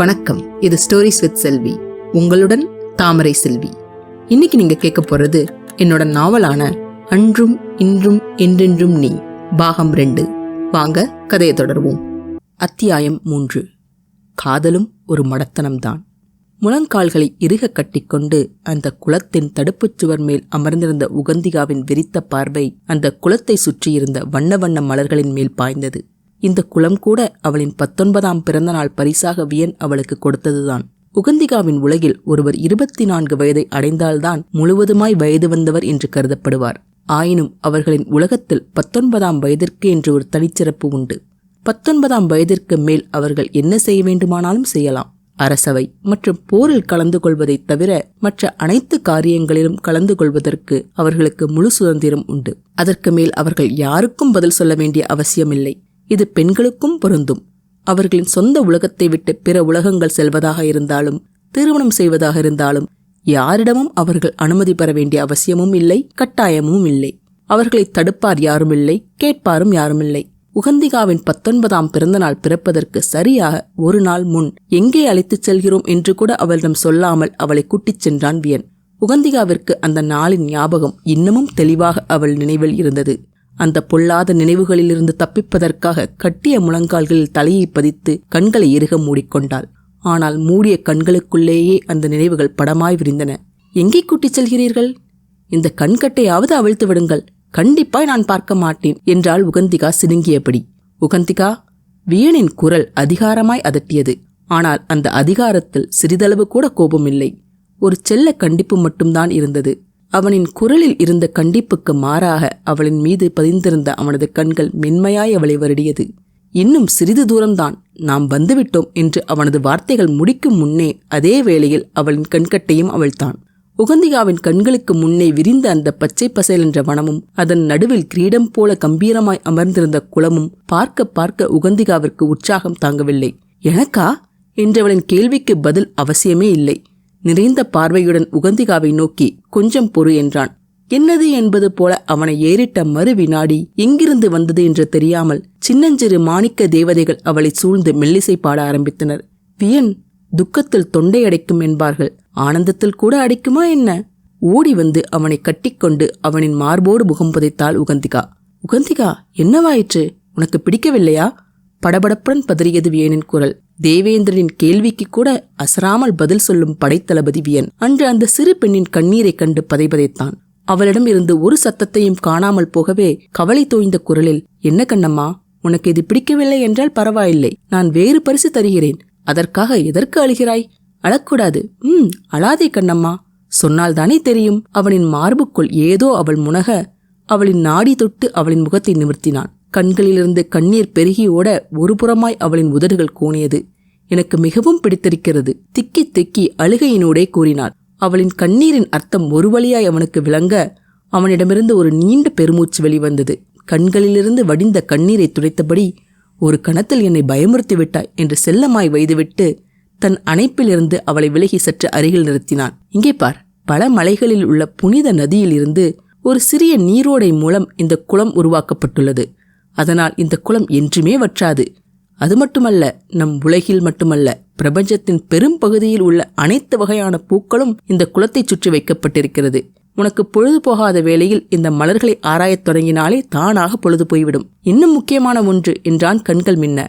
வணக்கம். இது stories with செல்வி. உங்களுடன் தாமரை செல்வி. இன்னைக்கு நீங்க கேட்க போறது என்னோட நாவலான அன்றும் இன்றும் என்றென்றும் நீ பாகம் 2. வாங்க கதையை தொடர்வோம். அத்தியாயம் 3. காதலும் ஒரு மடத்தனம்தான். முழங்கால்களை இறுக கட்டிக்கொண்டு அந்த குளத்தின் தடுப்புச் சுவர் மேல் அமர்ந்திருந்த உகந்திகாவின் விரித்த பார்வை அந்த குளத்தை சுற்றியிருந்த வண்ண வண்ண மலர்களின் மேல் பாய்ந்தது. இந்த குளம் கூட அவளின் 19ஆம் பிறந்த நாள் பரிசாக வியன் அவளுக்கு கொடுத்ததுதான். உகந்திகாவின் உலகில் ஒருவர் 24 வயதை அடைந்தால்தான் முழுவதுமாய் வயது வந்தவர் என்று கருதப்படுவார். ஆயினும் அவர்களின் உலகத்தில் 19ஆம் வயதிற்கு என்று ஒரு தனிச்சிறப்பு உண்டு. 19ஆம் வயதிற்கு மேல் அவர்கள் என்ன செய்ய வேண்டுமானாலும் செய்யலாம். அரசவை மற்றும் போரில் கலந்து கொள்வதை தவிர மற்ற அனைத்து காரியங்களிலும் கலந்து கொள்வதற்கு அவர்களுக்கு முழு சுதந்திரம் உண்டு. அதற்கு மேல் அவர்கள் யாருக்கும் பதில் சொல்ல வேண்டிய அவசியமில்லை. இது பெண்களுக்கும் பொருந்தும். அவர்களின் சொந்த உலகத்தை விட்டு பிற உலகங்கள் செல்வதாக இருந்தாலும் திருமணம் செய்வதாக இருந்தாலும் யாரிடமும் அவர்கள் அனுமதி பெற வேண்டிய அவசியமும் இல்லை, கட்டாயமும் இல்லை. அவர்களை தடுப்பார் யாரும் இல்லை, கேட்பாரும் யாரும் இல்லை. உகந்திகாவின் 19ஆம் பிறந்த நாள் பிறப்பதற்கு சரியாக ஒரு நாள் முன் எங்கே அழைத்துச் செல்கிறோம் என்று கூட அவளிடம் சொல்லாமல் அவளை கூட்டிச் சென்றான் வியன். உகந்திகாவிற்கு அந்த நாளின் ஞாபகம் இன்னமும் தெளிவாக அவள் நினைவில் இருந்தது. அந்த பொல்லாத நினைவுகளிலிருந்து தப்பிப்பதற்காக கட்டிய முழங்கால்களில் தலையை பதித்து கண்களை இறுக மூடிக்கொண்டாள். ஆனால் மூடிய கண்களுக்குள்ளேயே அந்த நினைவுகள் படமாய் விரிந்தன. எங்கே கூட்டிச் செல்கிறீர்கள்? இந்த கண்கட்டையாவது அவிழ்த்து விடுங்கள், கண்டிப்பாய் நான் பார்க்க மாட்டேன் என்றாள் உகந்திகா சினுங்கியபடி. உகந்திகா! வியனின் குரல் அதிகாரமாய் அதட்டியது. ஆனால் அந்த அதிகாரத்தில் சிறிதளவு கூட கோபமில்லை. ஒரு செல்ல கண்டிப்பு மட்டும்தான் இருந்தது. அவனின் குரலில் இருந்த கண்டிப்புக்கு மாறாக அவளின் மீது பதிந்திருந்த அவனது கண்கள் மென்மையாய் அவளை வருடியது. இன்னும் சிறிது தூரம்தான், நாம் வந்துவிட்டோம் என்று அவனது வார்த்தைகள் முடிக்கும் முன்னே அதே வேளையில் அவளின் கண்கட்டையும் அவள்தான். உகந்திகாவின் கண்களுக்கு முன்னே விரிந்த அந்த பச்சை பசேல் என்ற வனமும் அதன் நடுவில் கிரீடம் போல கம்பீரமாய் அமர்ந்திருந்த குளமும் பார்க்க பார்க்க உகந்திகாவிற்கு உற்சாகம் தாங்கவில்லை. எனக்கா என்றவளின் கேள்விக்கு பதில் அவசியமே இல்லை. நிறைந்த பார்வையுடன் உகந்திகாவை நோக்கி கொஞ்சம் பொறு என்றான். என்னது என்பது போல அவனை ஏறிட்ட மறு வினாடி எங்கிருந்து வந்தது என்று தெரியாமல் சின்னஞ்சிறு மாணிக்க தேவதைகள் அவளை சூழ்ந்து மெல்லிசை பாட ஆரம்பித்தனர். வியன் துக்கத்தில் தொண்டை அடைக்கும் என்பார்கள், ஆனந்தத்தில் கூட அடைக்குமா என்ன? ஓடி வந்து அவனை கட்டிக்கொண்டு அவனின் மார்போடு முகம் புதைத்தாள் உகந்திகா. உகந்திகா, என்னவாயிற்று? உனக்கு பிடிக்கவில்லையா? படபடப்புடன் பதறியது வியனின் குரல். தேவேந்திரனின் கேள்விக்கு கூட அசராமல் பதில் சொல்லும் படைத்தளபதி வியன் அன்று அந்த சிறு பெண்ணின் கண்ணீரை கண்டு பதைபதைத்தான். அவளிடம் இருந்து ஒரு சத்தத்தையும் காணாமல் போகவே கவலை தோய்ந்த குரலில், என்ன கண்ணம்மா, உனக்கு இது பிடிக்கவில்லை என்றால் பரவாயில்லை, நான் வேறு பரிசு தருகிறேன். அதற்காக எதற்கு அழுகிறாய்? அழக்கூடாது. அழாதே கண்ணம்மா, சொன்னால் தானே தெரியும். அவனின் மார்புக்குள் ஏதோ அவள் முனக அவளின் நாடி தொட்டு அவளின் முகத்தை நிமிர்த்தினான். கண்களிலிருந்து கண்ணீர் பெருகி ஓட ஒரு புறமாய் அவளின் உதடுகள் கூனியது. எனக்கு மிகவும் பிடித்திருக்கிறது, திக்கி திக்கி அழுகையினூடே கூறினாள். அவளின் கண்ணீரின் அர்த்தம் ஒரு வழியாய் அவனுக்கு விளங்க அவனிடமிருந்து ஒரு நீண்ட பெருமூச்சு வெளிவந்தது. கண்களிலிருந்து வடிந்த கண்ணீரை துடைத்தபடி, ஒரு கணத்தில் என்னை பயமுறுத்தி விட்டாய் என்று செல்லமாய் வைத்துவிட்டு தன் அணைப்பிலிருந்து அவளை விலகி சற்று அருகில் நிறுத்தினான். இங்கே பார், பல மலைகளில் உள்ள புனித நதியில் இருந்து ஒரு சிறிய நீரோடை மூலம் இந்த குளம் உருவாக்கப்பட்டுள்ளது. அதனால் இந்த குளம் என்றுமே வற்றாது. அது மட்டுமல்ல, நம் உலகில் மட்டுமல்ல, பிரபஞ்சத்தின் பெரும் பகுதியில் உள்ள அனைத்து வகையான பூக்களும் இந்த குளத்தை சுற்றி வைக்கப்பட்டிருக்கிறது. உனக்கு பொழுது போகாத வேளையில் இந்த மலர்களை ஆராயத் தொடங்கினாலே தானாக பொழுது போய்விடும். இன்னும் முக்கியமான ஒன்று என்றான் கண்கள் மின்ன.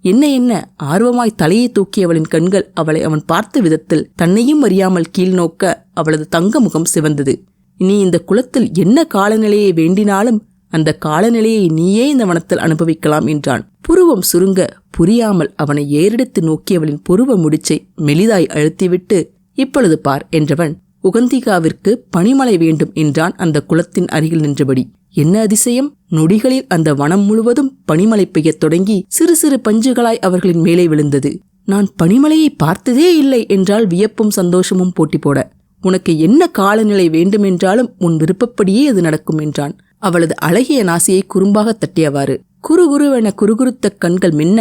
என்ன? ஆர்வமாய் தலையை தூக்கியவளின் கண்கள் அவளை அவன் பார்த்த விதத்தில் தன்னையும் அறியாமல் கீழ் நோக்க அவளது தங்க முகம் சிவந்தது. நீ இந்த குளத்தில் என்ன காலநிலையை வேண்டினாலும் அந்த காலநிலையை நீயே இந்த வனத்தில் அனுபவிக்கலாம் என்றான். புருவம் சுருங்க புரியாமல் அவனை ஏறெடுத்து நோக்கியவளின் புருவ முடிச்சை மெலிதாய் அழுத்திவிட்டு, இப்பொழுது பார் என்றவன் உகந்திகாவிற்கு பனிமழை வேண்டும் என்றான் அந்த குளத்தின் அருகில் நின்றபடி. என்ன அதிசயம்! நொடிகளில் அந்த வனம் முழுவதும் பனிமழை பெய்யத் தொடங்கி சிறு சிறு பஞ்சுகளாய் அவர்களின் மேலே விழுந்தது. நான் பனிமழையை பார்த்ததே இல்லை என்றால் வியப்பும் சந்தோஷமும் போட்டி போட. உனக்கு என்ன காலநிலை வேண்டுமென்றாலும் உன் விருப்பப்படியே அது நடக்கும் என்றான். அவளது அழகிய நாசியை குறும்பாக தட்டியவாறு குறுகுருவென குறுகுறுத்த கண்கள் மின்ன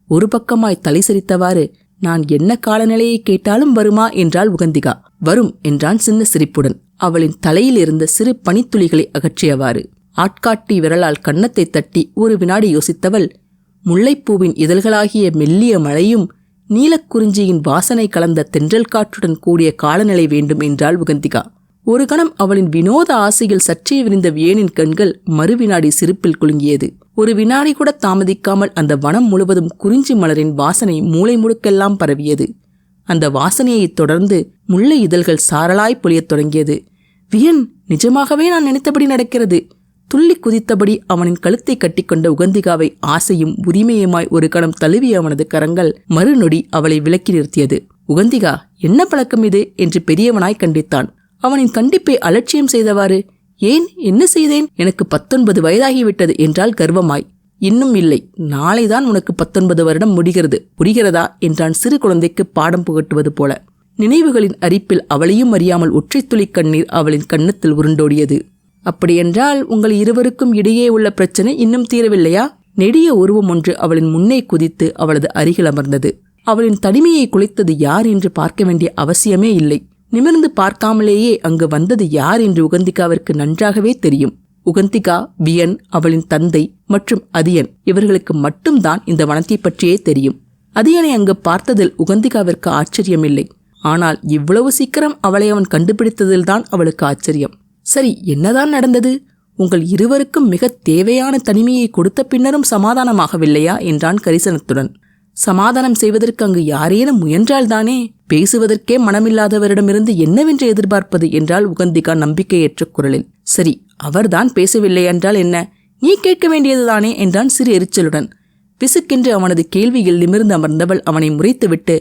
ஒரு பக்கமாய் தலை சரித்தவாறு, நான் என்ன காலநிலையை கேட்டாலும் வருமா என்றாள் உகந்திகா. வரும் என்றான் சின்ன சிரிப்புடன் அவளின் தலையில் இருந்த சிறு பனித்துளிகளை அகற்றியவாறு. ஆட்காட்டி விரலால் கன்னத்தை தட்டி ஒரு வினாடி யோசித்தவள், முல்லைப்பூவின் இதழ்களாகிய மெல்லிய மழையும் நீலக்குறிஞ்சியின் வாசனை கலந்த தென்றல் காற்றுடன் கூடிய காலநிலை வேண்டும் என்றாள் உகந்திகா. ஒரு கணம் அவளின் வினோத ஆசையில் சற்றே விரிந்த வியனின் கண்கள் மறுவினாடி சிரிப்பில் குலுங்கியது. ஒரு வினாடி கூட தாமதிக்காமல் அந்த வனம் முழுவதும் குறிஞ்சி மலரின் வாசனை மூளை முடுக்கெல்லாம் பரவியது. அந்த வாசனையைத் தொடர்ந்து முல்லை இதழ்கள் சாரலாய் பொழியத் தொடங்கியது. வியன், நிஜமாகவே நான் நினைத்தபடி நடக்கிறது. துள்ளி குதித்தபடி அவனின் கழுத்தை கட்டிக்கொண்ட உகந்திகாவை ஆசையும் உரிமையுமாய் ஒரு கணம் தழுவிய அவனது கரங்கள் மறுநொடி அவளை விலக்கி நிறுத்தியது. உகந்திகா, என்ன பழக்கம் இது என்று பெரியவனாய் கண்டித்தான். அவனின் கண்டிப்பை அலட்சியம் செய்தவாறு, ஏன், என்ன செய்தேன்? எனக்கு 19 வயதாகிவிட்டது என்றால் கர்வமாய். இன்னும் இல்லை, நாளைதான் உனக்கு 19 வருடம் முடிகிறது, புரிகிறதா என்றான் சிறு குழந்தைக்கு பாடம் புகட்டுவது போல. நினைவுகளின் அரிப்பில் அவளையும் அறியாமல் ஒற்றை துளி கண்ணீர் அவளின் கன்னத்தில் உருண்டோடியது. அப்படியென்றால் உங்கள் இருவருக்கும் இடையே உள்ள பிரச்சனை இன்னும் தீரவில்லையா? நெடிய உருவம் ஒன்று அவளின் முன்னே குதித்து அவளது அருகில் அமர்ந்தது. அவளின் தனிமையை குலைத்தது யார் என்று பார்க்க வேண்டிய அவசியமே இல்லை. நிமிர்ந்து பார்க்காமலேயே அங்கு வந்தது யார் என்று உகந்திகாவிற்கு நன்றாகவே தெரியும். உகந்திகா, வியன், அவளின் தந்தை மற்றும் அதியன், இவர்களுக்கு மட்டும்தான் இந்த வனத்தை பற்றியே தெரியும். அதியனை அங்கு பார்த்ததில் உகந்திகாவிற்கு ஆச்சரியமில்லை. ஆனால் இவ்வளவு சீக்கிரம் அவளை அவன் கண்டுபிடித்ததில்தான் அவளுக்கு ஆச்சரியம். சரி, என்னதான் நடந்தது? உங்கள் இருவருக்கும் மிக தேவையான தனிமையை கொடுத்த பின்னரும் சமாதானமாகவில்லையா என்றான் கரிசனத்துடன். சமாதானம் செய்வதற்கு அங்கு யாரேனும் முயன்றால்தானே? பேசுவதற்கே மனமில்லாதவரிடமிருந்து என்னவென்று எதிர்பார்ப்பது என்றால் உகந்திகா நம்பிக்கையற்ற குரலில். சரி, அவர்தான் பேசவில்லை என்றால் என்ன? நீ கேட்க வேண்டியதுதானே என்றான் சிறு எரிச்சலுடன். விசுக்கென்று அவனது கேள்வியில் நிமிர்ந்து அமர்ந்தவள் அவனை முறைத்துவிட்டு,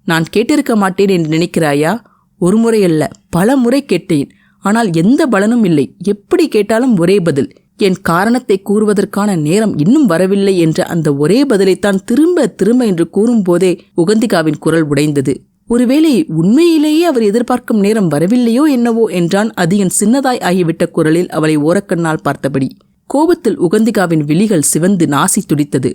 நான் கேட்டிருக்க மாட்டேன் என்று நினைக்கிறாயா? ஒரு முறையல்ல, பல முறை கேட்டேன். ஆனால் எந்த பலனும் இல்லை. எப்படி கேட்டாலும் ஒரே பதில். என் காரணத்தை கூறுவதற்கான நேரம் இன்னும் வரவில்லை என்ற அந்த ஒரே பதிலைத்தான் திரும்ப திரும்ப என்று கூறும்போதே உகந்திகாவின் குரல் உடைந்தது. ஒருவேளை உண்மையிலேயே அவர் எதிர்பார்க்கும் நேரம் வரவில்லையோ என்னவோ என்றான் அதியன் சின்னதாய் ஆகிவிட்ட குரலில் அவளை ஓரக்கண்ணால் பார்த்தபடி. கோபத்தில் உகந்திகாவின் விழிகள் சிவந்து நாசி துடித்தது.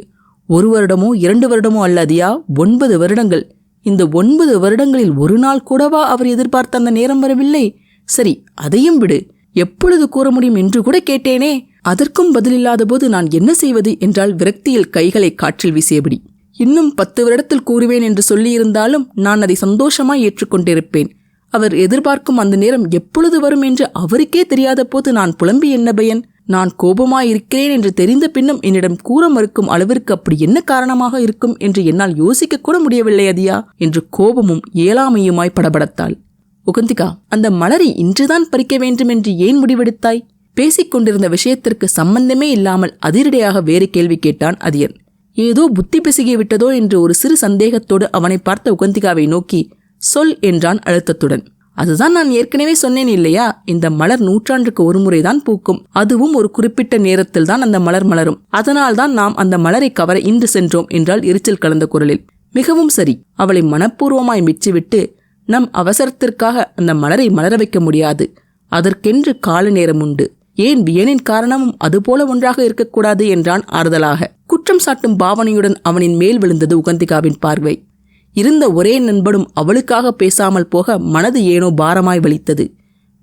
1 வருடமோ 2 வருடமோ அல்ல அதியா, 9 வருடங்கள். இந்த 9 வருடங்களில் ஒரு நாள் கூடவா அவர் எதிர்பார்த்த அந்த நேரம் வரவில்லை? சரி, அதையும் விடு. எப்பொழுது கூற முடியும் என்று கூட கேட்டேனே. அதற்கும் பதிலில்லாத போது நான் என்ன செய்வது என்றால் விரக்தியில் கைகளை காற்றில் வீசியபடி. இன்னும் 10 வருடத்தில் கூறுவேன் என்று சொல்லியிருந்தாலும் நான் அதை சந்தோஷமாய் ஏற்றுக்கொண்டிருப்பேன். அவர் எதிர்பார்க்கும் அந்த நேரம் எப்பொழுது வரும் என்று அவருக்கே தெரியாத போது நான் புலம்பி என்ன பயன்? நான் கோபமாயிருக்கிறேன் என்று தெரிந்த பின்னும் என்னிடம் கூற மறுக்கும் அளவிற்கு அப்படி என்ன காரணமாக இருக்கும் என்று என்னால் யோசிக்க கூட முடியவில்லை அதியா என்று கோபமும் ஏழாமையுமாய் படபடத்தாள். உகந்திகா, அந்த மலரை இன்றுதான் பறிக்க வேண்டும் என்று ஏன் முடிவெடுத்தாய்? பேசிக்கொண்டிருந்த விஷயத்திற்கு சம்பந்தமே இல்லாமல் அதிரடியாக வேறு கேள்வி கேட்டான் அதியன். ஏதோ புத்தி பிசுகி விட்டதோ என்று ஒரு சிறு சந்தேகத்தோடு அவனை பார்த்த உகந்திகாவை நோக்கி, சொல் என்றான் அழுத்தத்துடன். அதுதான் நான் ஏற்கனவே சொன்னேன் இல்லையா? இந்த மலர் 100 ஆண்டுக்கு ஒரு முறைதான் பூக்கும். அதுவும் ஒரு குறிப்பிட்ட நேரத்தில் தான் அந்த மலர் மலரும். அதனால்தான் நாம் அந்த மலரை கவர இன்று சென்றோம் என்றால் எரிச்சல் கலந்த குரலில். மிகவும் சரி. அவளை மனப்பூர்வமாய் மெச்சிவிட்டு, நம் அவசரத்திற்காக அந்த மலரை மலர வைக்க முடியாது. அதற்கென்று கால நேரம் உண்டு. ஏன் வியனின் காரணமும் அதுபோல ஒன்றாக இருக்கக்கூடாது என்றான் ஆறுதலாக. குற்றம் சாட்டும் பாவனையுடன் அவனின் மேல் விழுந்தது உகந்திகாவின் பார்வை. இருந்த ஒரே நண்பனும் அவளுக்காக பேசாமல் போக மனது ஏனோ பாரமாய் வலித்தது.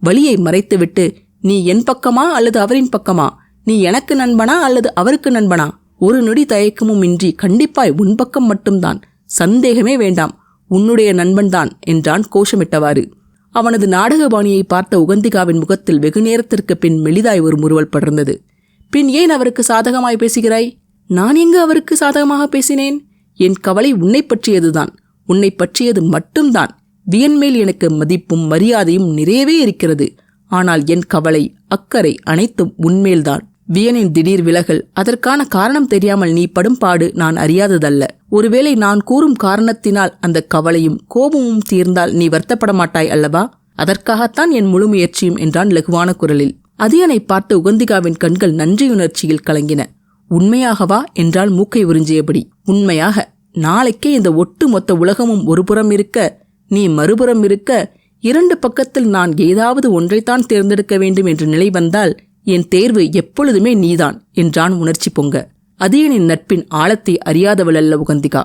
வலியை மறைத்துவிட்டு, நீ என் பக்கமா அல்லது அவரின் பக்கமா? நீ எனக்கு நண்பனா அல்லது அவருக்கு நண்பனா? ஒரு நொடி தயக்கமும் இன்றி, கண்டிப்பாய் உன் பக்கம் மட்டும்தான், சந்தேகமே வேண்டாம், உன்னுடைய நண்பன்தான் என்றான் கோஷமிட்டவாறு. அவனது நாடகபாணியை பார்த்த உகந்திகாவின் முகத்தில் வெகு நேரத்திற்கு பின் மெலிதாய் ஒரு முறுவல் படர்ந்தது. பின் ஏன் அவருக்கு சாதகமாய் பேசுகிறாய்? நான் எங்கு அவருக்கு சாதகமாக பேசினேன்? என் கவலை உன்னை பற்றியதுதான், உன்னை பற்றியது மட்டும்தான். வியன் மேல் எனக்கு மதிப்பும் மரியாதையும் நிறையவே இருக்கிறது. ஆனால் என் கவலை, அக்கறை அனைத்தும் உன்மேல்தான். வியனின் திடீர் விலகல், அதற்கான காரணம் தெரியாமல் நீ படும் பாடு நான் அறியாததல்ல. ஒருவேளை நான் கூறும் காரணத்தினால் அந்த கவலையும் கோபமும் தீர்ந்தால் நீ வருத்தப்பட மாட்டாய் அல்லவா? அதற்காகத்தான் என் முழு முயற்சியும் என்றான் லகுவான குரலில். அதியனை பார்த்த உகந்திகாவின் கண்கள் நன்றியுணர்ச்சியில் கலங்கின. உண்மையாகவா என்றால் மூக்கை உறிஞ்சியபடி. உண்மையாக. நாளைக்கே இந்த ஒட்டு மொத்த உலகமும் ஒரு புறம் இருக்க, நீ மறுபுறம் இருக்க, 2 பக்கத்தில் நான் ஏதாவது ஒன்றைத்தான் தேர்ந்தெடுக்க வேண்டும் என்ற நிலை வந்தால் என் தேர்வு எப்பொழுதுமே நீதான் என்றான் உணர்ச்சி பொங்க. அதியனின் நட்பின் ஆழத்தை அறியாதவள் அல்ல உகந்திகா.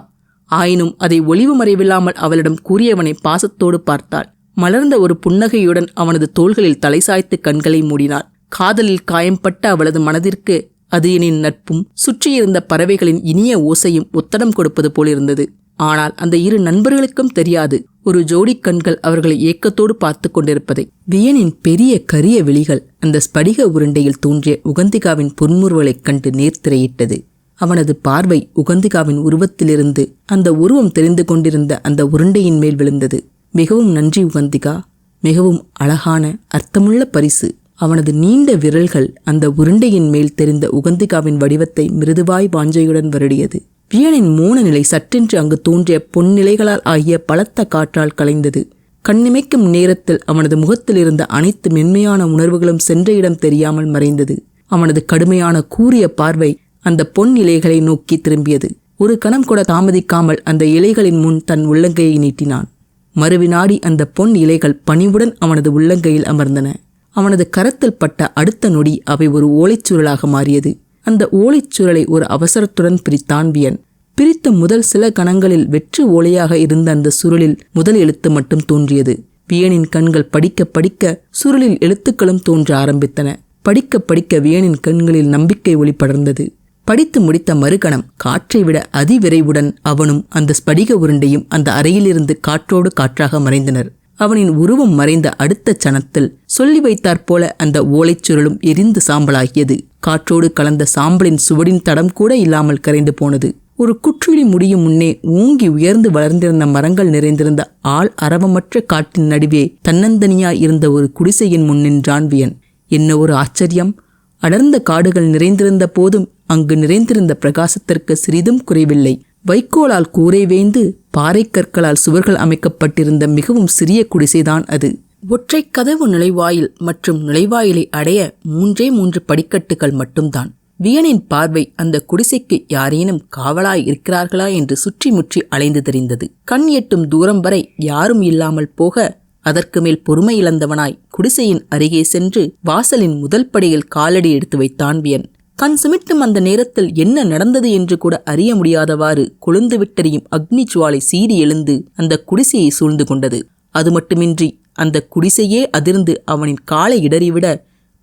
ஆயினும் அதை ஒளிவு மறைவில்லாமல் அவளிடம் கூறியவனை பாசத்தோடு பார்த்தாள். மலர்ந்த ஒரு புன்னகையுடன் அவனது தோள்களில் தலை சாய்த்து கண்களை மூடினாள். காதலில் காயம்பட்ட அவளது மனதிற்கு அதியனின் நட்பும் சுற்றியிருந்த பறவைகளின் இனிய ஓசையும் ஒத்தடம் கொடுப்பது போலிருந்தது. ஆனால் அந்த இரு நண்பர்களுக்கும் தெரியாது ஒரு ஜோடி கண்கள் அவர்களை ஏக்கத்தோடு பார்த்து கொண்டிருப்பதை. வியனின் பெரிய கரிய விழிகள் அந்த ஸ்படிக உருண்டையில் தோன்றிய உகந்திகாவின் புன்முறுவலைக் கண்டு நேர்த்திரையிட்டது. அவனது பார்வை உகந்திகாவின் உருவத்திலிருந்து அந்த உருவம் தெரிந்து கொண்டிருந்த அந்த உருண்டையின் மேல் விழுந்தது. மிகவும் நன்றி உகந்திகா, மிகவும் அழகான அர்த்தமுள்ள பரிசு. அவனது நீண்ட விரல்கள் அந்த உருண்டையின் மேல் தெரிந்த உகந்திகாவின் வடிவத்தை மிருதுவாய் வாஞ்சையுடன் வருடியது. வியனின் மோன நிலை சற்றென்று அங்கு தோன்றிய பொன்னிலைகளால் ஆகிய பலத்த காற்றால் கலைந்தது. கண்ணிமைக்கும் நேரத்தில் அவனது முகத்தில் இருந்த அனைத்து மென்மையான உணர்வுகளும் சென்ற இடம் தெரியாமல் மறைந்தது. அவனது கடுமையான கூரிய பார்வை அந்த பொன் இலைகளை நோக்கி திரும்பியது. ஒரு கணம் கூட தாமதிக்காமல் அந்த இலைகளின் முன் தன் உள்ளங்கையை நீட்டினான். மறுவினாடி அந்த பொன் இலைகள் பணிவுடன் அவனது உள்ளங்கையில் அமர்ந்தன. அவனது கரத்தில் பட்ட அடுத்த நொடி அவை ஒரு ஓலைச்சுருளாக மாறியது. அந்த ஓலைச்சுருளை ஒரு அவசரத்துடன் பிரித்தான் வியன். பிரித்த முதல் சில கணங்களில் வெற்று ஓலையாக இருந்த அந்த சுருளில் முதல் எழுத்து மட்டும் தோன்றியது. வியனின் கண்கள் படிக்க படிக்க சுருளில் எழுத்துக்களும் தோன்ற ஆரம்பித்தன. படிக்க படிக்க வியனின் கண்களில் நம்பிக்கை ஒளி படர்ந்தது. படித்து முடித்த மறுகணம் காற்றை விட அதிவிரைவுடன் அவனும் அந்த ஸ்படிக உருண்டையும் அந்த அறையிலிருந்து காற்றோடு காற்றாக மறைந்தனர். அவனின் உருவம் மறைந்த அடுத்த சணத்தில் சொல்லி வைத்தாற்போல அந்த ஓலைச்சுருளும் எரிந்து சாம்பலாகியது. காற்றோடு கலந்த சாம்பலின் சுவடின் தடம் கூட இல்லாமல் கரைந்து போனது. ஒரு குற்றுளி முடியும் முன்னே ஓங்கி உயர்ந்து வளர்ந்திருந்த மரங்கள் நிறைந்திருந்த ஆள் அரவமற்ற காட்டின் நடுவே தன்னந்தனியாய் இருந்த ஒரு குடிசையின் முன் நின்றான் வியன். என்ன ஒரு ஆச்சரியம்! அடர்ந்த காடுகள் நிறைந்திருந்த போதும் அங்கு நிறைந்திருந்த பிரகாசத்திற்கு சிறிதும் குறைவில்லை. வைக்கோலால் கூரை வேய்ந்து பாறை கற்களால் சுவர்கள் அமைக்கப்பட்டிருந்த மிகவும் சிறிய குடிசைதான் அது. ஒற்றை கதவு நுழைவாயில் மற்றும் நுழைவாயிலை அடைய 3 படிக்கட்டுகள் மட்டும்தான். வியனின் பார்வை அந்த குடிசைக்கு யாரேனும் காவலாய் இருக்கிறார்களா என்று சுற்றி முற்றி அலைந்து தெரிந்தது. கண் எட்டும் தூரம் வரை யாரும் இல்லாமல் போக அதற்கு மேல் பொறுமை இழந்தவனாய் குடிசையின் அருகே சென்று வாசலின் முதல் படியில் காலடி எடுத்து வைத்தான் வியன். கண் சிமிட்டும் அந்த நேரத்தில் என்ன நடந்தது என்று கூட அறிய முடியாதவாறு கொழுந்து விட்டெறியும் அக்னி ஜுவாலை சீறி எழுந்து அந்த குடிசையை சூழ்ந்து கொண்டது. அது மட்டுமின்றி அந்த குடிசையே அதிர்ந்து அவனின் காலை இடறிவிட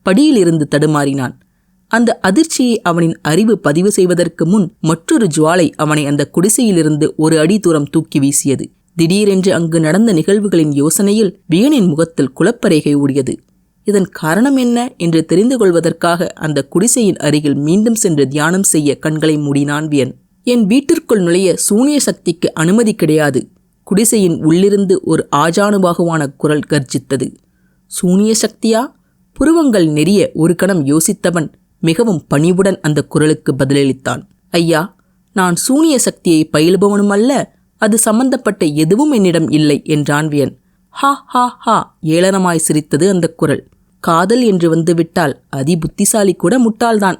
படியிலிருந்து தடுமாறினான். அந்த அதிர்ச்சியை அவனின் அறிவு பதிவு செய்வதற்கு முன் மற்றொரு ஜுவாலை அவனை அந்த குடிசையிலிருந்து ஒரு அடி தூரம் தூக்கி வீசியது. திடீரென்று அங்கு நடந்த நிகழ்வுகளின் யோசனையில் வியனின் முகத்தில் குழப்பரேகை ஓடியது. இதன் காரணம் என்ன என்று தெரிந்து கொள்வதற்காக அந்த குடிசையின் அருகில் மீண்டும் சென்று தியானம் செய்ய கண்களை மூடினான் வியன். என் வீட்டிற்குள் நுழைய சூனிய சக்திக்கு அனுமதி கிடையாது. குடிசையின் உள்ளிருந்து ஒரு ஆஜானுபாகுவான குரல் கர்ஜித்தது. சூனிய சக்தியா? புருவங்கள் நெறிய ஒரு கணம் யோசித்தவன் மிகவும் பணிவுடன் அந்த குரலுக்கு பதிலளித்தான். ஐயா, நான் சூனிய சக்தியை பயிலுபவனும் அல்ல, அது சம்பந்தப்பட்ட எதுவும் என்னிடம் இல்லை என்றான் வியன். ஹா ஹா ஹா! ஏளனமாய் சிரித்தது அந்த குரல். காதல் என்று வந்துவிட்டால் அதி புத்திசாலி கூட முட்டாள்தான்.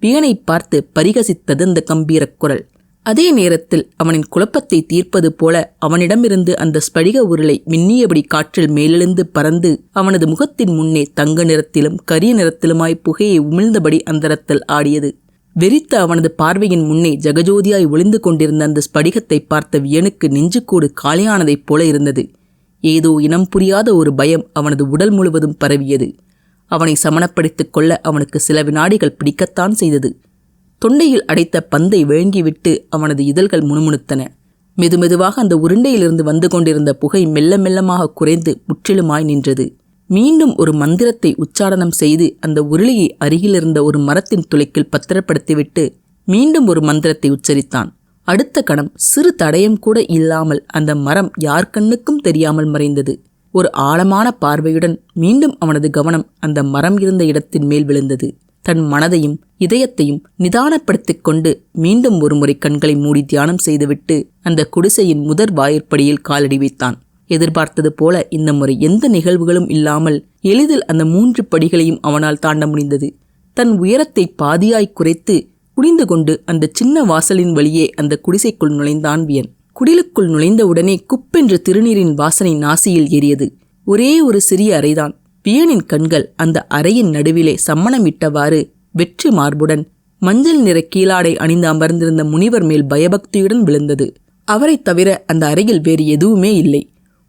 வியனை பார்த்து பரிகசித்தது அந்த கம்பீரக் குரல். அதே நேரத்தில் அவனின் குழப்பத்தை தீர்ப்பது போல அவனிடமிருந்து அந்த ஸ்படிக உருளை மின்னியபடி காற்றில் மேலெழுந்து பறந்து அவனது முகத்தின் முன்னே தங்க நிறத்திலும் கரிய நிறத்திலுமாய் புகையை உமிழ்ந்தபடி அந்தரத்தில் ஆடியது. வெறித்த அவனது பார்வையின் முன்னே ஜகஜோதியாய் ஒளிந்து கொண்டிருந்த அந்த ஸ்படிகத்தை பார்த்த வியனுக்கு நெஞ்சுக்கூடு காலியானதைப் போல இருந்தது. ஏதோ இனம் புரியாத ஒரு பயம் அவனது உடல் முழுவதும் பரவியது. அவனை சமணப்படுத்திக் கொள்ள அவனுக்கு சில வினாடிகள் பிடிக்கத்தான் செய்தது. தொண்டையில் அடைத்த பந்தை விழுங்கிவிட்டு அவனது இதழ்கள் முணுமுணுத்தன. மெதுமெதுவாக அந்த உருண்டையிலிருந்து வந்து கொண்டிருந்த புகை மெல்ல மெல்லமாக குறைந்து முற்றிலுமாய் நின்றது. மீண்டும் ஒரு மந்திரத்தை உச்சாரணம் செய்து அந்த உருளையை அருகிலிருந்த ஒரு மரத்தின் துளைக்கில் பத்திரப்படுத்திவிட்டு மீண்டும் ஒரு மந்திரத்தை உச்சரித்தான். அடுத்த கணம் சிறு தடயம் கூட இல்லாமல் அந்த மரம் யார் கண்ணுக்கும் தெரியாமல் மறைந்தது. ஒரு ஆழமான பார்வையுடன் மீண்டும் அவனது கவனம் அந்த மரம் இருந்த இடத்தின் மேல் விழுந்தது. தன் மனதையும் இதயத்தையும் நிதானப்படுத்திக் கொண்டு மீண்டும் ஒரு முறை கண்களை மூடி தியானம் செய்துவிட்டு அந்த குடிசையின் முதற் வாயிற்படியில் காலடி வைத்தான். எதிர்பார்த்தது போல இந்த முறை எந்த நிகழ்வுகளும் இல்லாமல் எளிதில் அந்த 3 படிகளையும் அவனால் தாண்ட முடிந்தது. தன் உயரத்தை பாதியாய் குறைத்து குனிந்து கொண்டு அந்த சின்ன வாசலின் வழியே அந்த குடிசைக்குள் நுழைந்தான் வியன். குடிலுக்குள் நுழைந்தவுடனே குப்பென்ற திருநீரின் வாசனை நாசியில் ஏறியது. ஒரே ஒரு சிறிய அறைதான். வியனின் கண்கள் அந்த அறையின் நடுவிலே சம்மணமிட்டவாறு வெற்றி மார்புடன் மஞ்சள் நிற கீழாடை அணிந்து அமர்ந்திருந்த முனிவர் மேல் பயபக்தியுடன் விழுந்தது. அவரை தவிர அந்த அறையில் வேறு எதுவுமே இல்லை.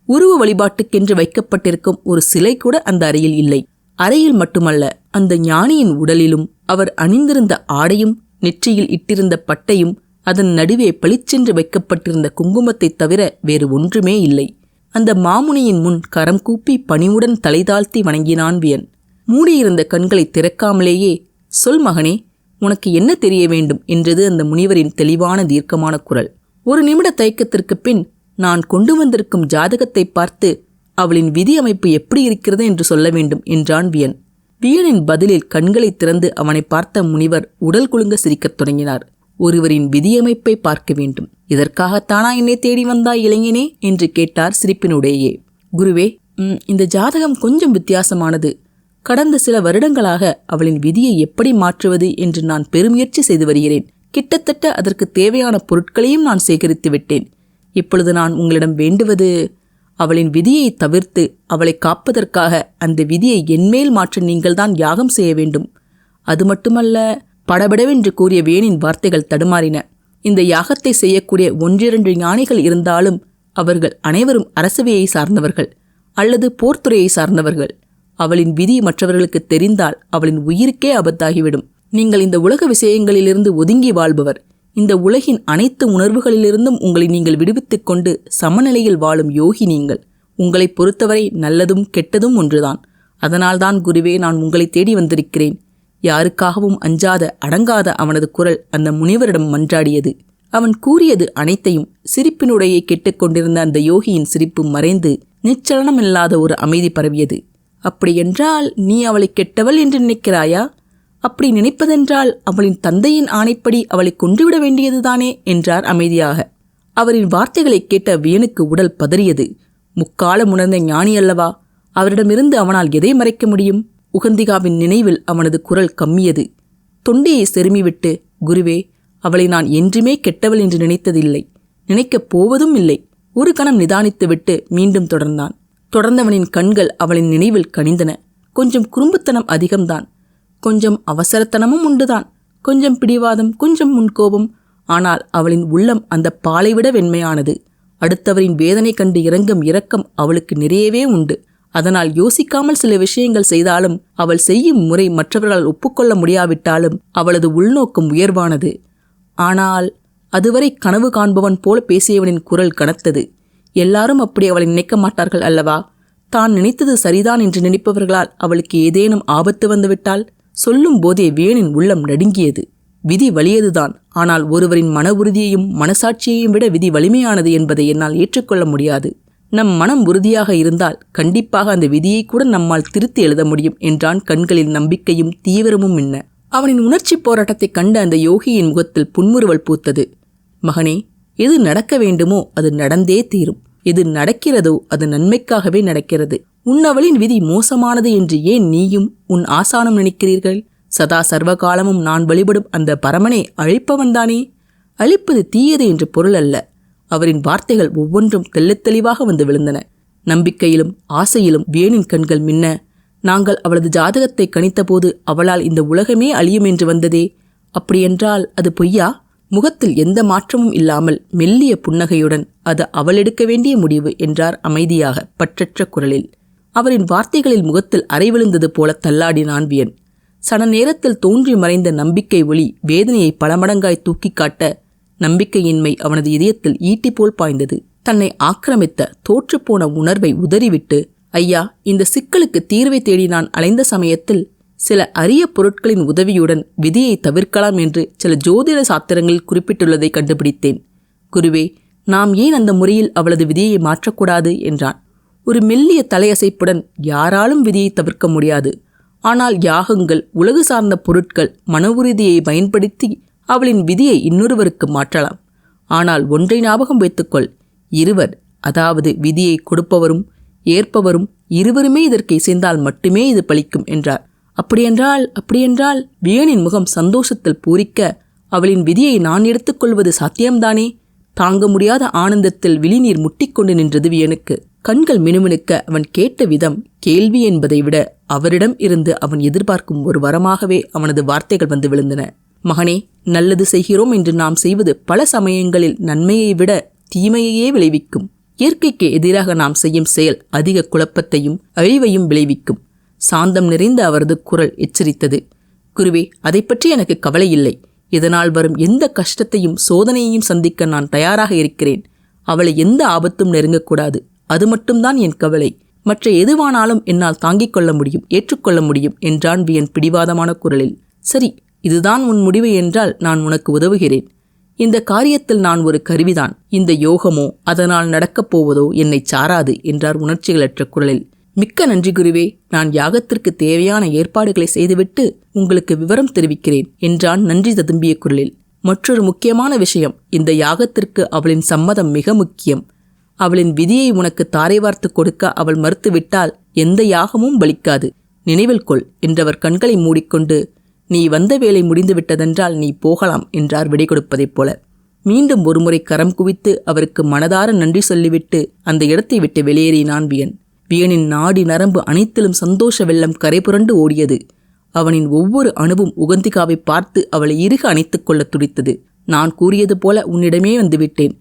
உருவ வழிபாட்டுக்கென்று வைக்கப்பட்டிருக்கும் ஒரு சிலை கூட அந்த அறையில் இல்லை. அறையில் மட்டுமல்ல, அந்த ஞானியின் உடலிலும் அவர் அணிந்திருந்த ஆடையும் நெற்றியில் இட்டிருந்த பட்டையும் அதன் நடுவே பளிச்சென்று வைக்கப்பட்டிருந்த குங்குமத்தை தவிர வேறு ஒன்றுமே இல்லை. அந்த மாமுனியின் முன் கரம் கூப்பி பணிவுடன் தலை தாழ்த்தி வணங்கினான் வியன். மூடியிருந்த கண்களை திறக்காமலேயே, சொல் மகனே, உனக்கு என்ன தெரிய வேண்டும் என்றது அந்த முனிவரின் தெளிவான தீர்க்கமான குரல். ஒரு நிமிட தயக்கத்திற்கு பின், நான் கொண்டு வந்திருக்கும் ஜாதகத்தை பார்த்து அவளின் விதி அமைப்பு எப்படி இருக்கிறது என்று சொல்ல வேண்டும் என்றான் வியன். வியனின் பதிலில் கண்களை திறந்து அவனை பார்த்த முனிவர் உடல் குலுங்க சிரிக்கத் தொடங்கினார். ஒருவரின் விதியமைப்பை பார்க்க வேண்டும், இதற்காகத்தானா என்னை தேடி வந்தாய் இளைஞனே என்று கேட்டார் சிரிப்பினுடையே. குருவே, இந்த ஜாதகம் கொஞ்சம் வித்தியாசமானது. கடந்த சில வருடங்களாக அவளின் விதியை எப்படி மாற்றுவது என்று நான் பெருமுயற்சி செய்து வருகிறேன். கிட்டத்தட்ட அதற்கு தேவையான பொருட்களையும் நான் சேகரித்து விட்டேன். இப்பொழுது நான் உங்களிடம் வேண்டுவது, அவளின் விதியை தவிர்த்து அவளை காப்பதற்காக அந்த விதியை என்மேல் மாற்ற நீங்கள்தான் யாகம் செய்ய வேண்டும். அது மட்டுமல்ல, படபடவென்று கூறிய வேணின் வார்த்தைகள் தடுமாறின. இந்த யாகத்தை செய்யக்கூடிய 1-2 ஞானிகள் இருந்தாலும் அவர்கள் அனைவரும் அரசவையை சார்ந்தவர்கள் அல்லது போர்த்துறையை சார்ந்தவர்கள். அவளின் விதி மற்றவர்களுக்கு தெரிந்தால் அவளின் உயிருக்கே ஆபத்தாகிவிடும். நீங்கள் இந்த உலக விஷயங்களிலிருந்து ஒதுங்கி வாழ்பவர். இந்த உலகின் அனைத்து உணர்வுகளிலிருந்தும் உங்களை நீங்கள் விடுவித்துக் கொண்டு சமநிலையில் வாழும் யோகி நீங்கள். உங்களை பொறுத்தவரை நல்லதும் கெட்டதும் ஒன்றுதான். அதனால்தான் குருவே நான் உங்களை தேடி வந்திருக்கிறேன். யாருக்காகவும் அஞ்சாத அடங்காத அவனது குரல் அந்த முனிவரிடம் மன்றாடியது. அவன் கூறியது அனைத்தையும் சிரிப்பினுடைய கேட்டுக்கொண்டிருந்த அந்த யோகியின் சிரிப்பு மறைந்து நிச்சலனமில்லாத ஒரு அமைதி பரவியது. அப்படியென்றால் நீ அவளை கெட்டவள் என்று நினைக்கிறாயா? அப்படி நினைப்பதென்றால் அவளின் தந்தையின் ஆணைப்படி அவளை கொன்றுவிட வேண்டியதுதானே என்றார் அமைதியாக. அவரின் வார்த்தைகளை கேட்ட வியனுக்கு உடல் பதறியது. முக்காலம் உணர்ந்த ஞானி அல்லவா, அவரிடமிருந்து அவனால் எதை மறைக்க முடியும்? உகந்திகாவின் நினைவில் அவனது குரல் கம்மியது. தொண்டையை செருமிவிட்டு, குருவே, அவளை நான் என்றுமே கெட்டவள் என்று நினைத்ததில்லை, நினைக்கப் போவதும் இல்லை. ஒரு கணம் நிதானித்துவிட்டு மீண்டும் தொடர்ந்தான். தொடர்ந்தவனின் கண்கள் அவளின் நினைவில் கனிந்தன. கொஞ்சம் குறும்புத்தனம் அதிகம்தான், கொஞ்சம் அவசரத்தனமும் உண்டுதான், கொஞ்சம் பிடிவாதம், கொஞ்சம் முன்கோபம். ஆனால் அவளின் உள்ளம் அந்த பாலைவிட வெண்மையானது. அடுத்தவரின் வேதனை கண்டு இறங்கும் இரக்கம் அவளுக்கு நிறையவே உண்டு. அதனால் யோசிக்காமல் சில விஷயங்கள் செய்தாலும், அவள் செய்யும் முறை மற்றவர்களால் ஒப்புக்கொள்ள முடியாவிட்டாலும் அவளது உள்நோக்கம் உயர்வானது. ஆனால் அதுவரை கனவு காண்பவன் போல பேசியவனின் குரல் கனத்தது. எல்லாரும் அப்படி அவளை நினைக்க மாட்டார்கள் அல்லவா? தான் நினைத்தது சரிதான் என்று நினைப்பவர்களால் அவளுக்கு ஏதேனும் ஆபத்து வந்துவிட்டால்? சொல்லும் போதே வேணின் உள்ளம் நடுங்கியது. விதி வலியதுதான், ஆனால் ஒருவரின் மன உறுதியையும் மனசாட்சியையும் விட விதி வலிமையானது என்பதை என்னால் ஏற்றுக்கொள்ள முடியாது. நம் மனம் உறுதியாக இருந்தால் கண்டிப்பாக அந்த விதியை கூட நம்மால் திருத்தி எழுத முடியும் என்றான், கண்களில் நம்பிக்கையும் தீவிரமும் மின்ன. அவனின் உணர்ச்சி போராட்டத்தை கண்ட அந்த யோகியின் முகத்தில் புன்முறுவல் பூத்தது. மகனே, எது நடக்க வேண்டுமோ அது நடந்தே தீரும். எது நடக்கிறதோ அது நன்மைக்காகவே நடக்கிறது. உன்னவளின் விதி மோசமானது என்று ஏன் நீயும் உன் ஆசானும் நினைக்கிறீர்கள்? சதா சர்வகாலமும் நான் வழிபடும் அந்த பரமனை அழிப்பவன்தானே. அழிப்பது தீயது என்று பொருள் அல்ல. அவரின் வார்த்தைகள் ஒவ்வொன்றும் தெள்ளத்தெளிவாக வந்து விழுந்தன. நம்பிக்கையிலும் ஆசையிலும் வேணின் கண்கள் மின்ன. நாங்கள் அவளது ஜாதகத்தை கணித்தபோது அவளால் இந்த உலகமே அழியும் என்று வந்ததே, அப்படியென்றால் அது பொய்யா? முகத்தில் எந்த மாற்றமும் இல்லாமல் மெல்லிய புன்னகையுடன், அது அவள் எடுக்க வேண்டிய முடிவு என்றார் அமைதியாக பற்றற்ற குரலில். அவரின் வார்த்தைகளில் முகத்தில் அறை விழுந்தது போல தள்ளாடினான் வியன். சன நேரத்தில் தோன்றி மறைந்த நம்பிக்கை ஒளி வேதனையை பல மடங்காய் தூக்கி காட்ட, நம்பிக்கையின்மை அவனது இதயத்தில் ஈட்டி போல் பாய்ந்தது. தன்னை ஆக்கிரமித்த தோற்றுப்போன உணர்வை உதறிவிட்டு, ஐயா, இந்த சிக்கலுக்கு தீர்வை தேடி நான் அலைந்த சமயத்தில் சில அரிய பொருட்களின் உதவியுடன் விதியை தவிர்க்கலாம் என்று சில ஜோதிட சாத்திரங்களில் குறிப்பிட்டுள்ளதை கண்டுபிடித்தேன். குருவே, நாம் ஏன் அந்த முறையில் அவளது விதியை மாற்றக்கூடாது என்றான். ஒரு மெல்லிய தலையசைப்புடன், யாராலும் விதியை தவிர்க்க முடியாது. ஆனால் யாகங்கள், உலகு சார்ந்த பொருட்கள், மன உறுதியை பயன்படுத்தி அவளின் விதியை இன்னொருவருக்கு மாற்றலாம். ஆனால் ஒன்றை ஞாபகம் வைத்துக்கொள், இருவர், அதாவது விதியை கொடுப்பவரும் ஏற்பவரும் இருவருமே இதற்கு இசைந்தால் மட்டுமே இது பலிக்கும் என்றார். அப்படியென்றால் வியனின் முகம் சந்தோஷத்தில் பூரிக்க, அவளின் விதியை நான் எடுத்துக்கொள்வது சாத்தியம்தானே? தாங்க முடியாத ஆனந்தத்தில் விழிநீர் முட்டிக்கொண்டு நின்றது வியனுக்கு. கண்கள் மினுமினுக்க அவன் கேட்ட விதம் கேள்வி என்பதை விட அவரிடம் இருந்து அவன் எதிர்பார்க்கும் ஒரு வரமாகவே அவனது வார்த்தைகள் வந்து விழுந்தன. மகனே, நல்லது செய்கிறோம் என்று நாம் செய்வது பல சமயங்களில் நன்மையை விட தீமையையே விளைவிக்கும். இயற்கைக்கு எதிராக நாம் செய்யும் செயல் அதிக குழப்பத்தையும் அழிவையும் விளைவிக்கும். சாந்தம் நிறைந்த அவரது குரல் எச்சரித்தது. குருவே, அதை பற்றி எனக்கு கவலை இல்லை. இதனால் வரும் எந்த கஷ்டத்தையும் சோதனையையும் சந்திக்க நான் தயாராக இருக்கிறேன். அவளை எந்த ஆபத்தும் நெருங்கக்கூடாது. அது மட்டும்தான் என் கவலை. மற்ற எதுவானாலும் என்னால் தாங்கிக் கொள்ள முடியும், ஏற்றுக்கொள்ள முடியும் என்றான் வியன் பிடிவாதமான குரலில். சரி, இதுதான் உன் முடிவு என்றால் நான் உனக்கு உதவுகிறேன். இந்த காரியத்தில் நான் ஒரு கருவிதான். இந்த யோகமோ அதனால் நடக்கப் போவதோ என்னை சாராது என்றார் உணர்ச்சிகளற்ற குரலில். மிக்க நன்றி குருவே. நான் யாகத்திற்கு தேவையான ஏற்பாடுகளை செய்துவிட்டு உங்களுக்கு விவரம் தெரிவிக்கிறேன் என்றான் நன்றி ததும்பிய குரலில். மற்றொரு முக்கியமான விஷயம், இந்த யாகத்திற்கு அவளின் சம்மதம் மிக முக்கியம். அவளின் விதியை உனக்கு தாரை வார்த்து கொடுக்க அவள் மறுத்துவிட்டால் எந்த யாகமும் பலிக்காது. நினைவில் கொள் என்றவர் கண்களை மூடிக்கொண்டு, நீ வந்த வேலை முடிந்துவிட்டதென்றால் நீ போகலாம் என்றார் விடை கொடுப்பதைப் போல. மீண்டும் ஒருமுறை கரம் குவித்து அவருக்கு மனதார நன்றி சொல்லிவிட்டு அந்த இடத்தை விட்டு வெளியேறினான் வியன். வியனின் நாடி நரம்பு அனைத்திலும் சந்தோஷ வெள்ளம் கரைபுரண்டு ஓடியது. அவனின் ஒவ்வொரு அணுவும் உகந்திகாவை பார்த்து அவளை இறுக அணைத்துக் கொள்ள துடித்தது. நான் கூறியது போல உன்னிடமே வந்துவிட்டேன்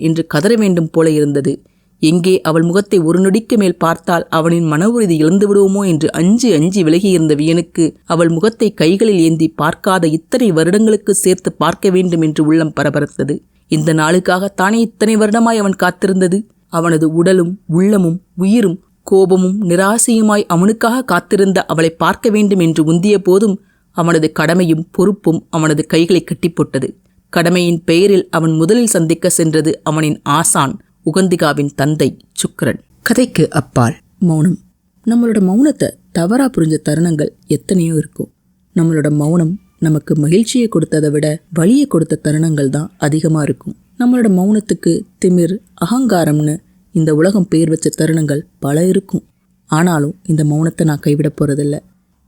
என்று கதற வேண்டும் போல இருந்தது. எங்கே அவள் முகத்தை ஒரு நொடிக்கு மேல் பார்த்தால் அவனின் மன உறுதி இழந்து விடுவோமோ என்று அஞ்சி விலகியிருந்த வியனுக்கு அவள் முகத்தை கைகளில் ஏந்தி பார்க்காத இத்தனை வருடங்களுக்கு சேர்த்து பார்க்க வேண்டும் என்று உள்ளம் பரபரத்தது. இந்த நாளுக்காகத்தானே இத்தனை வருடமாய் அவன் காத்திருந்தது. அவனது உடலும் உள்ளமும் உயிரும் கோபமும் நிராசையுமாய் அவனுக்காக காத்திருந்த அவளை பார்க்க வேண்டும் என்று உந்திய போதும் அவனது கடமையும் பொறுப்பும் அவனது கைகளை கட்டிப்போட்டது. கடமையின் பெயரில் அவன் முதலில் சந்திக்க சென்றது அவனின் ஆசான், உகந்திகாவின் தந்தை சுக்கிரன். கதைக்கு அப்பால் மௌனம். நம்மளோட மௌனத்தை தவறா புரிஞ்ச தருணங்கள் எத்தனையோ இருக்கும். நம்மளோட மௌனம் நமக்கு மகிழ்ச்சியை கொடுத்ததை விட வலியை கொடுத்த தருணங்கள் தான் அதிகமாக இருக்கும். நம்மளோட மௌனத்துக்கு திமிர், அகங்காரம்னு இந்த உலகம் பெயர் வச்ச தருணங்கள் பல இருக்கும். ஆனாலும் இந்த மௌனத்தை நான் கைவிட போகிறதில்ல.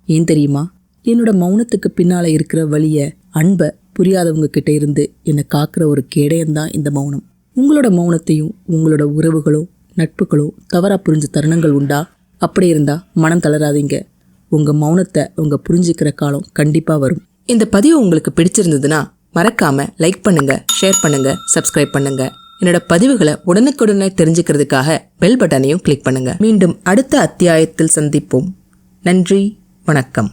ஏன் தெரியுமா? என்னோட மௌனத்துக்கு பின்னால் இருக்கிற வலியை, அன்பை புரியாதவங்க கிட்ட இருந்து என்னை காக்கிற ஒரு கேடயம்தான் இந்த மௌனம். உங்களோட மௌனத்தையும் உங்களோட உறவுகளோ நட்புகளோ தவறாக புரிஞ்ச தருணங்கள் உண்டா? அப்படி இருந்தால் மனம் தளராதீங்க. உங்கள் மௌனத்தை உங்க புரிஞ்சுக்கிற காலம் கண்டிப்பாக வரும். இந்த பதிவு உங்களுக்கு பிடிச்சிருந்ததுன்னா மறக்காம லைக் பண்ணுங்க, ஷேர் பண்ணுங்க, சப்ஸ்கிரைப் பண்ணுங்க. என்னோட பதிவுகளை உடனுக்குடனே தெரிஞ்சுக்கிறதுக்காக பெல் பட்டனையும் கிளிக் பண்ணுங்க. மீண்டும் அடுத்த அத்தியாயத்தில் சந்திப்போம். நன்றி, வணக்கம்.